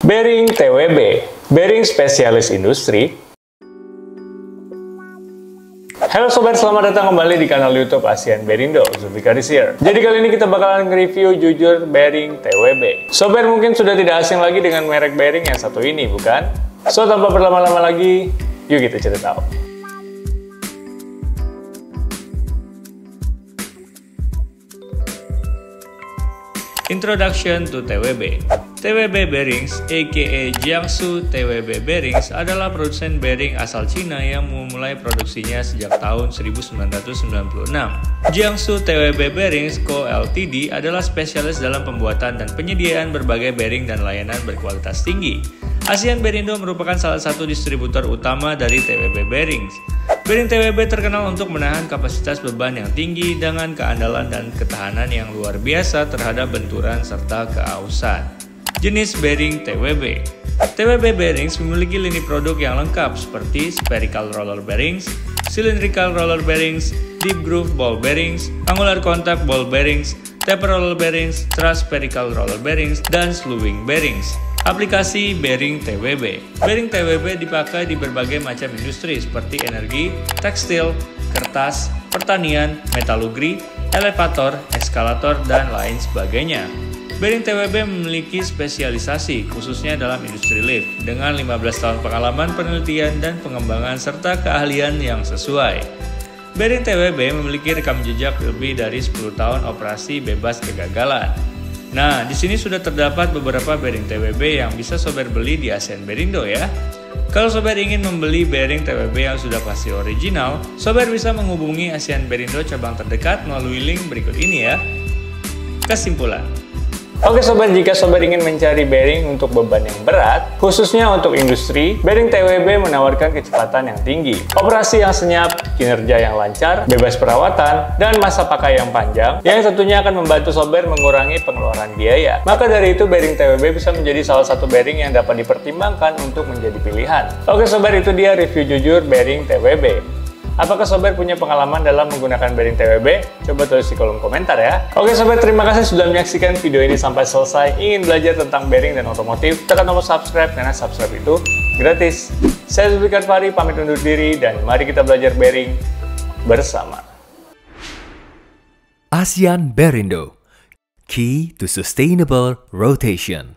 Bearing TWB, Bearing Spesialis Industri. Halo sobat, selamat datang kembali di kanal YouTube ASEAN Bearindo, Zulfikar here. Jadi kali ini kita bakalan nge-review jujur bearing TWB. Sobat mungkin sudah tidak asing lagi dengan merek bearing yang satu ini, bukan? So tanpa berlama-lama lagi, yuk kita cari tahu. Introduction to TWB. TWB Bearings, aka Jiangsu TWB Bearings, adalah produsen bearing asal Cina yang memulai produksinya sejak tahun 1996. Jiangsu TWB Bearings Co. Ltd. adalah spesialis dalam pembuatan dan penyediaan berbagai bearing dan layanan berkualitas tinggi. ASEAN Bearindo merupakan salah satu distributor utama dari TWB Bearings. Bearing TWB terkenal untuk menahan kapasitas beban yang tinggi dengan keandalan dan ketahanan yang luar biasa terhadap benturan serta keausan. Jenis bearing TWB. TWB Bearings memiliki lini produk yang lengkap seperti spherical roller bearings, cylindrical roller bearings, deep groove ball bearings, angular contact ball bearings, taper roller bearings, truss spherical roller bearings, dan slewing bearings. Aplikasi bearing TWB. Bearing TWB dipakai di berbagai macam industri seperti energi, tekstil, kertas, pertanian, metalurgi, elevator, eskalator, dan lain sebagainya. Bearing TWB memiliki spesialisasi khususnya dalam industri lift dengan 15 tahun pengalaman penelitian dan pengembangan serta keahlian yang sesuai. Bearing TWB memiliki rekam jejak lebih dari 10 tahun operasi bebas kegagalan. Nah, di sini sudah terdapat beberapa bearing TWB yang bisa sobat beli di ASEAN Bearindo ya. Kalau sobat ingin membeli bearing TWB yang sudah pasti original, sobat bisa menghubungi ASEAN Bearindo cabang terdekat melalui link berikut ini ya. Kesimpulan. Oke sobat, jika sobat ingin mencari bearing untuk beban yang berat, khususnya untuk industri, bearing TWB menawarkan kecepatan yang tinggi, operasi yang senyap, kinerja yang lancar, bebas perawatan, dan masa pakai yang panjang, yang tentunya akan membantu sobat mengurangi pengeluaran biaya. Maka dari itu, bearing TWB bisa menjadi salah satu bearing yang dapat dipertimbangkan untuk menjadi pilihan. Oke sobat, itu dia review jujur bearing TWB. Apakah sobat punya pengalaman dalam menggunakan bearing TWB? Coba tulis di kolom komentar ya. Oke sobat, terima kasih sudah menyaksikan video ini sampai selesai. Ingin belajar tentang bearing dan otomotif? Tekan tombol subscribe karena subscribe itu gratis. Saya Zulfikar Fahri pamit undur diri dan mari kita belajar bearing bersama. ASEAN Bearindo, Key to Sustainable Rotation.